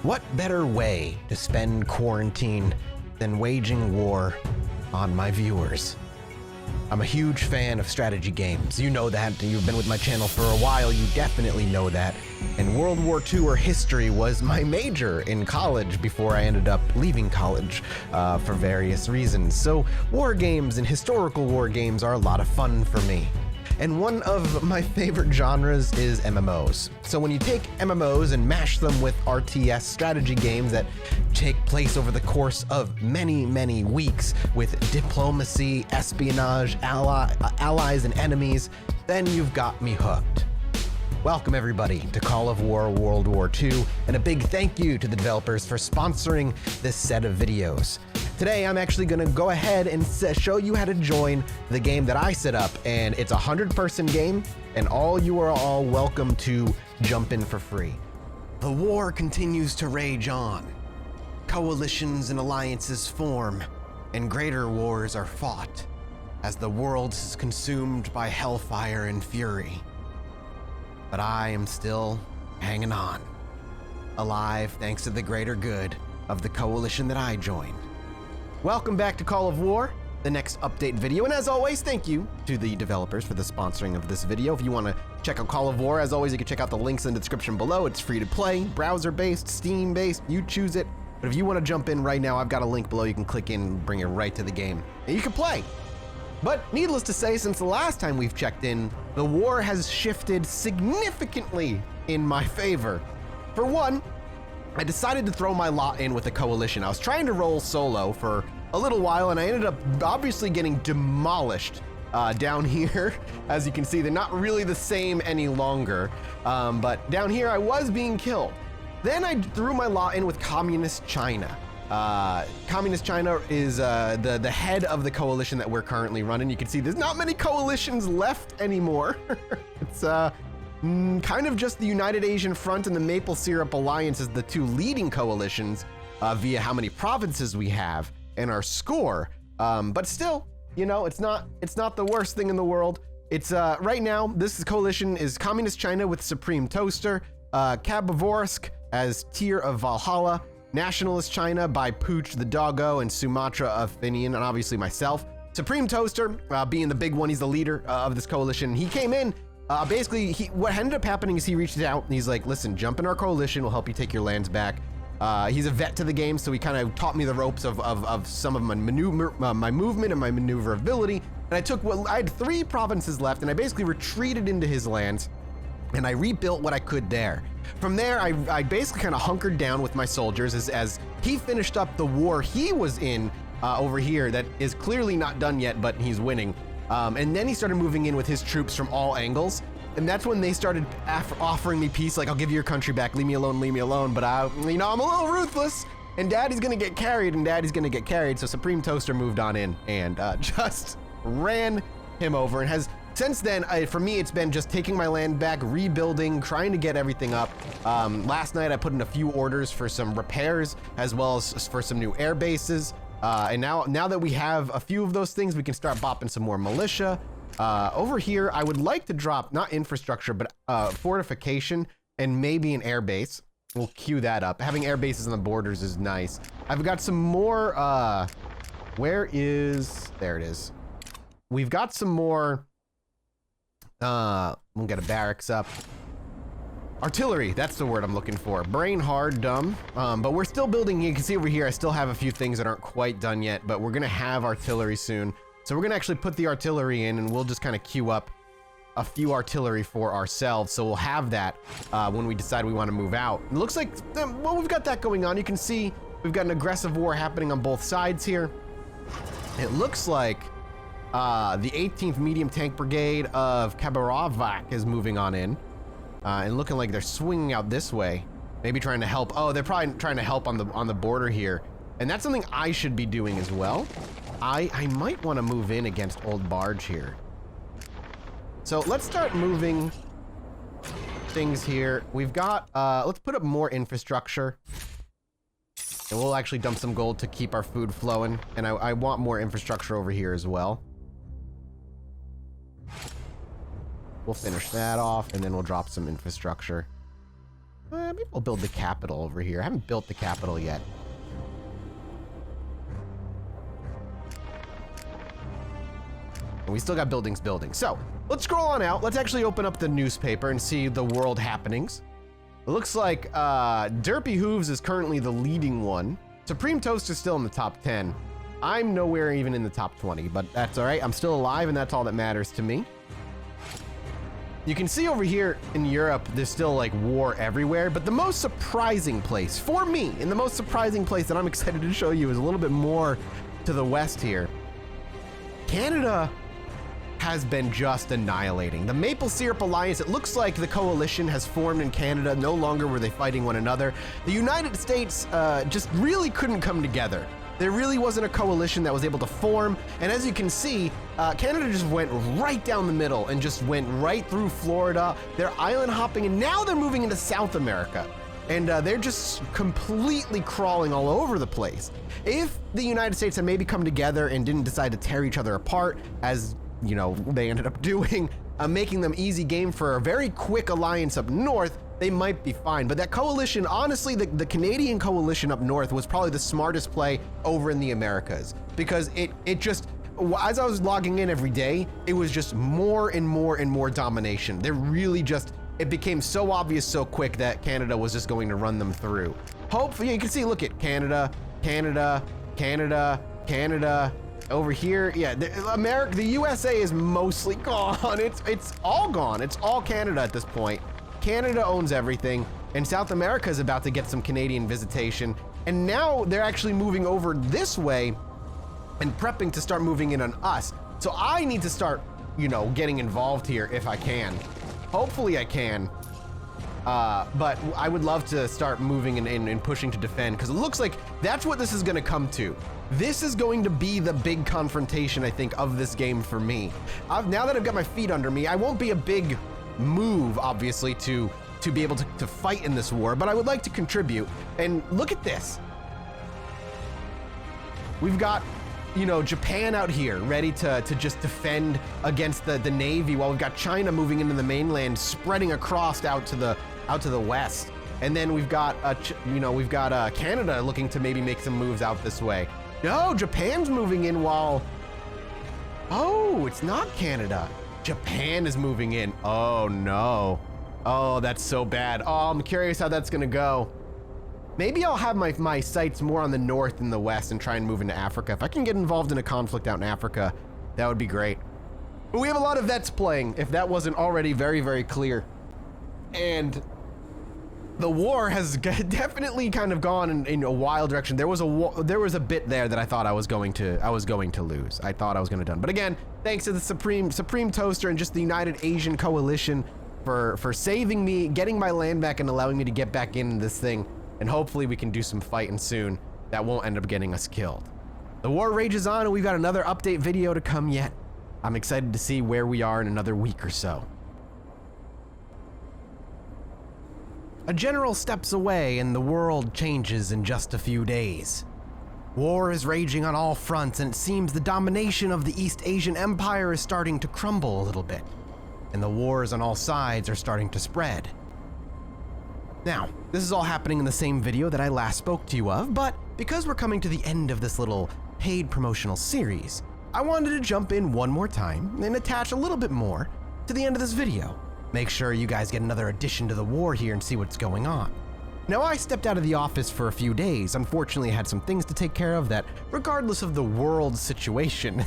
What better way to spend quarantine than waging war on my viewers? I'm a huge fan of strategy games. You know that. You've been with my channel for a while. You definitely know that. And World War II or history was my major in college before I ended up leaving college for various reasons. So war games and historical war games are a lot of fun for me. And one of my favorite genres is MMOs. So when you take MMOs and mash them with RTS strategy games that take place over the course of many, many weeks with diplomacy, espionage, allies and enemies, then you've got me hooked. Welcome everybody to Call of War World War II, and a big thank you to the developers for sponsoring this set of videos. Today I'm actually going to go ahead and show you how to join the game that I set up, and it's a 100-person game, and you are all welcome to jump in for free. The war continues to rage on. Coalitions and alliances form, and greater wars are fought as the world is consumed by hellfire and fury. But I am still hanging on, alive thanks to the greater good of the coalition that I joined. Welcome back to Call of War, the next update video, and as always, thank you to the developers for the sponsoring of this video. If you want to check out Call of War, as always, you can check out the links in the description below. It's free to play, browser-based, Steam-based, you choose it. But if you want to jump in right now, I've got a link below. You can click in and bring it right to the game, and you can play. But needless to say, since the last time we've checked in, the war has shifted significantly in my favor. For one, I decided to throw my lot in with a coalition. I was trying to roll solo for a little while, and I ended up obviously getting demolished down here. As you can see, they're not really the same any longer, but down here I was being killed. Then I threw my lot in with Communist China. Communist China is the head of the coalition that we're currently running. You can see there's not many coalitions left anymore. It's kind of just the United Asian Front and the Maple Syrup Alliance as the two leading coalitions via how many provinces we have and our score. But still, you know, it's not the worst thing in the world. It's right now, this coalition is Communist China with Supreme Toaster, Khabarovsk as Tier of Valhalla, Nationalist China by Pooch the Doggo and Sumatra of Finian, and obviously myself. Supreme Toaster being the big one, he's the leader of this coalition. He came in, basically, what ended up happening is he reached out and he's like, listen, jump in our coalition, we'll help you take your lands back. He's a vet to the game, so he kind of taught me the ropes of some of my my movement and my maneuverability. And I had 3 provinces left, and I basically retreated into his lands, and I rebuilt what I could there. From there, I basically kind of hunkered down with my soldiers as he finished up the war he was in over here that is clearly not done yet, but he's winning. And then he started moving in with his troops from all angles. And that's when they started offering me peace, like, I'll give you your country back, leave me alone, leave me alone. But I'm a little ruthless, and Daddy's gonna get carried, so Supreme Toaster moved on in and just ran him over, and has, since then, for me, it's been just taking my land back, rebuilding, trying to get everything up. Last night, I put in a few orders for some repairs, as well as for some new air bases. And now that we have a few of those things, we can start bopping some more militia. Over here, I would like to drop, not infrastructure, but fortification and maybe an air base. We'll queue that up. Having air bases on the borders is nice. I've got some more, there it is. We've got some more, we'll get a barracks up. Artillery, that's the word I'm looking for. Brain hard, dumb. But we're still building. You can see over here, I still have a few things that aren't quite done yet, but we're gonna have artillery soon. So we're gonna actually put the artillery in, and we'll just kind of queue up a few artillery for ourselves. So we'll have that when we decide we want to move out. It looks like, well, we've got that going on. You can see we've got an aggressive war happening on both sides here. It looks like the 18th Medium Tank Brigade of Khabarovsk is moving on in. And looking like they're swinging out this way, maybe trying to help. Oh, they're probably trying to help on the border here, and that's something I should be doing as well. I might want to move in against Old Barge here. So let's start moving things here. We've got let's put up more infrastructure, and we'll actually dump some gold to keep our food flowing. And I want more infrastructure over here as well. We'll finish that off, and then we'll drop some infrastructure. Maybe we'll build the capital over here. I haven't built the capital yet. And we still got buildings building. So let's scroll on out. Let's actually open up the newspaper and see the world happenings. It looks like Derpy Hooves is currently the leading one. Supreme Toast is still in the top 10. I'm nowhere even in the top 20, but that's all right. I'm still alive, and that's all that matters to me. You can see over here in Europe, there's still like war everywhere, but the most surprising place for me, and the most surprising place that I'm excited to show you is a little bit more to the west here. Canada has been just annihilating. The Maple Syrup Alliance, it looks like the coalition has formed in Canada. No longer were they fighting one another. The United States just really couldn't come together. There really wasn't a coalition that was able to form. And as you can see, Canada just went right down the middle and just went right through Florida. They're island hopping, and now they're moving into South America. And they're just completely crawling all over the place. If the United States had maybe come together and didn't decide to tear each other apart, as you know, they ended up doing, making them easy game for a very quick alliance up north, they might be fine. But that coalition, honestly, the Canadian coalition up north was probably the smartest play over in the Americas, because it just, as I was logging in every day, it was just more and more and more domination. They're really just, it became so obvious so quick that Canada was just going to run them through. Hopefully, you can see, look at Canada, Canada, Canada, Canada. Over here, yeah, the USA is mostly gone. It's all gone. It's all Canada at this point. Canada owns everything, and South America is about to get some Canadian visitation. And now they're actually moving over this way and prepping to start moving in on us. So I need to start, you know, getting involved here if I can. Hopefully I can. But I would love to start moving and pushing to defend, because it looks like that's what this is going to come to. This is going to be the big confrontation, I think, of this game for me. Now that I've got my feet under me, I won't be a big move, obviously, to be able to fight in this war, but I would like to contribute. And look at this. We've got, you know, Japan out here ready to just defend against the Navy, while we've got China moving into the mainland, spreading across out to the west. And then we've got, Canada looking to maybe make some moves out this way. No, Japan's moving in while... Oh, it's not Canada. Japan is moving in. Oh, no. Oh, that's so bad. Oh, I'm curious how that's gonna go. Maybe I'll have my sights more on the north and the west and try and move into Africa. If I can get involved in a conflict out in Africa, that would be great. But we have a lot of vets playing, if that wasn't already very, very clear. And the war has definitely kind of gone in a wild direction. There was a bit there that I thought I was going to lose. I thought I was going to done. But again, thanks to the Supreme Toaster and just the United Asian Coalition for saving me, getting my land back, and allowing me to get back in this thing. And hopefully we can do some fighting soon that won't end up getting us killed. The war rages on, and we've got another update video to come yet. I'm excited to see where we are in another week or so. A general steps away and the world changes in just a few days. War is raging on all fronts, and it seems the domination of the East Asian Empire is starting to crumble a little bit, and the wars on all sides are starting to spread. Now, this is all happening in the same video that I last spoke to you of, but because we're coming to the end of this little paid promotional series, I wanted to jump in one more time and attach a little bit more to the end of this video. Make sure you guys get another addition to the war here and see what's going on. Now, I stepped out of the office for a few days. Unfortunately, I had some things to take care of that, regardless of the world situation,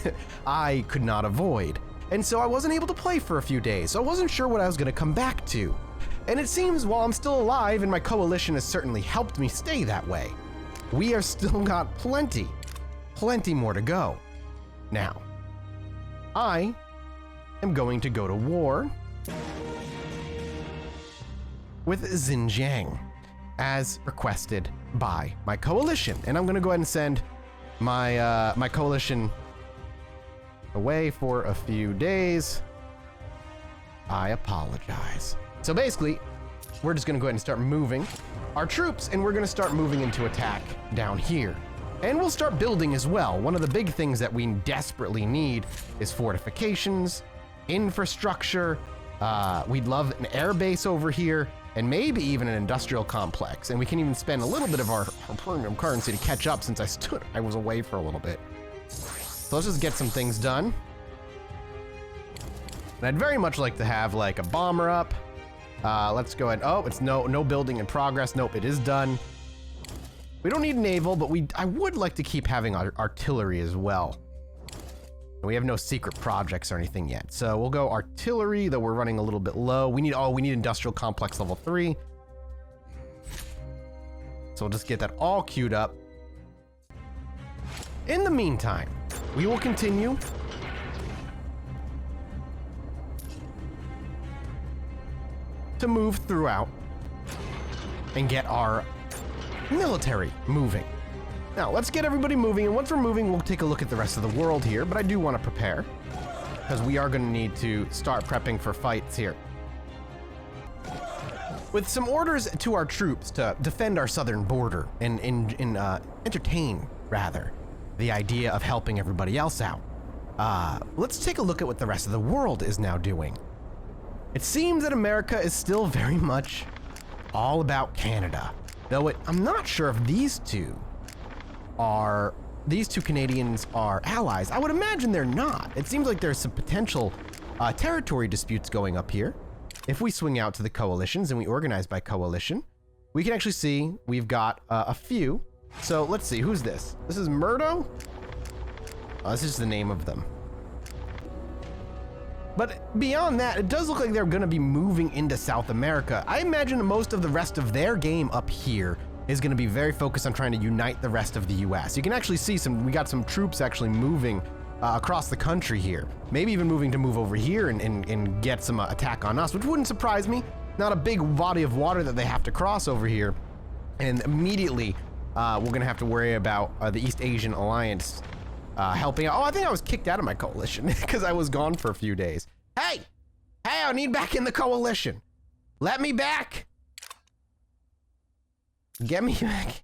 I could not avoid. And so I wasn't able to play for a few days, so I wasn't sure what I was going to come back to. And it seems while I'm still alive, and my coalition has certainly helped me stay that way, we are still got plenty more to go. Now, I am going to go to war with Xinjiang, as requested by my coalition. And I'm gonna go ahead and send my my coalition away for a few days. I apologize. So basically, we're just gonna go ahead and start moving our troops, and we're gonna start moving into attack down here. And we'll start building as well. One of the big things that we desperately need is fortifications, infrastructure. We'd love an air base over here. and maybe even an industrial complex. And we can even spend a little bit of our premium currency to catch up since I was away for a little bit. So let's just get some things done. And I'd very much like to have like a bomber up. Let's go ahead. Oh, it's no building in progress. Nope, it is done. We don't need naval, but I would like to keep having artillery as well. And we have no secret projects or anything yet. So we'll go artillery, though we're running a little bit low. We need industrial complex level 3. So we'll just get that all queued up. In the meantime, we will continue to move throughout and get our military moving. Now, let's get everybody moving, and once we're moving, we'll take a look at the rest of the world here, but I do want to prepare, because we are going to need to start prepping for fights here. With some orders to our troops to defend our southern border and entertain, rather, the idea of helping everybody else out, let's take a look at what the rest of the world is now doing. It seems that America is still very much all about Canada, though I'm not sure if these two Canadians are allies. I would imagine they're not. It seems like there's some potential territory disputes going up here. If we swing out to the coalitions and we organize by coalition, we can actually see we've got a few. So let's see, who's this? This is Murdo? Oh, this is the name of them. But beyond that, it does look like they're going to be moving into South America. I imagine most of the rest of their game up here is going to be very focused on trying to unite the rest of the US. You can actually see we got some troops actually moving across the country here. Maybe even move over here and get some attack on us, which wouldn't surprise me. Not a big body of water that they have to cross over here. And immediately, we're going to have to worry about the East Asian Alliance helping out. Oh, I think I was kicked out of my coalition because I was gone for a few days. Hey, I need back in the coalition. Let me back. Get me back.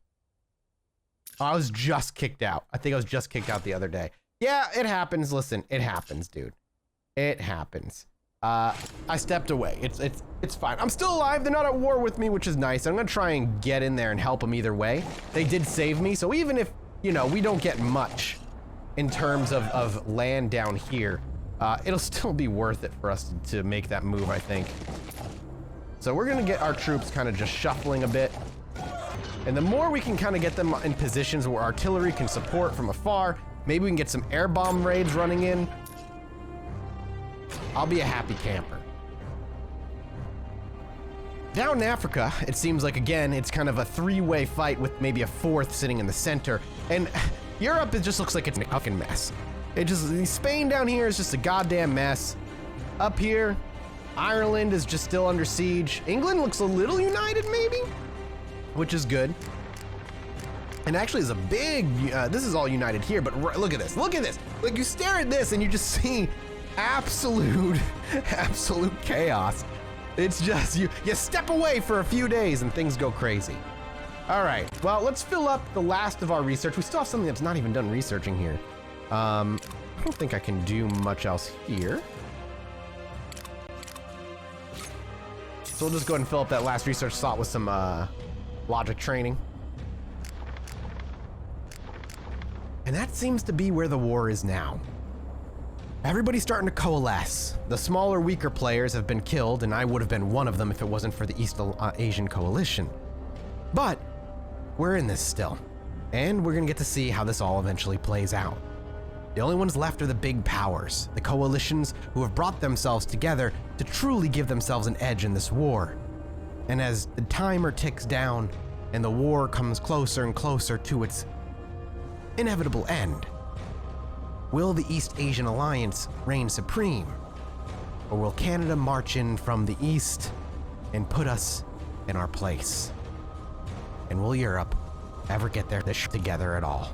Oh, I was just kicked out. I think I was just kicked out the other day. Yeah, it happens. Listen, it happens, dude. It happens. I stepped away. It's fine. I'm still alive. They're not at war with me, which is nice. I'm gonna try and get in there and help them either way. They did save me, so even if, we don't get much in terms of land down here, it'll still be worth it for us to make that move, I think. So we're gonna get our troops kind of just shuffling a bit. And the more we can kind of get them in positions where artillery can support from afar, maybe we can get some air bomb raids running in. I'll be a happy camper. Down in Africa, it seems like, again, it's kind of a three-way fight with maybe a fourth sitting in the center. And Europe, it just looks like it's a fucking mess. Spain down here is just a goddamn mess. Up here, Ireland is just still under siege. England looks a little united, maybe? Which is good. And actually is a big, this is all united here, but look at this, Like, you stare at this and you just see absolute chaos. It's just, you step away for a few days and things go crazy. All right, well, let's fill up the last of our research. We still have something that's not even done researching here. I don't think I can do much else here. So we'll just go ahead and fill up that last research slot with some, logic training. And that seems to be where the war is now. Everybody's starting to coalesce. The smaller, weaker players have been killed, and I would have been one of them if it wasn't for the East Asian Coalition. But we're in this still, and we're gonna get to see how this all eventually plays out. The only ones left are the big powers, the coalitions who have brought themselves together to truly give themselves an edge in this war. And as the timer ticks down and the war comes closer and closer to its inevitable end, will the East Asian Alliance reign supreme? Or will Canada march in from the east and put us in our place? And will Europe ever get their shit together at all?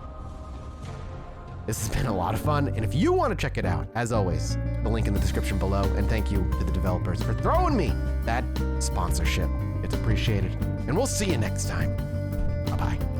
This has been a lot of fun, and if you want to check it out, as always, the link in the description below, and thank you to the developers for throwing me that sponsorship. It's appreciated, and we'll see you next time. Bye-bye.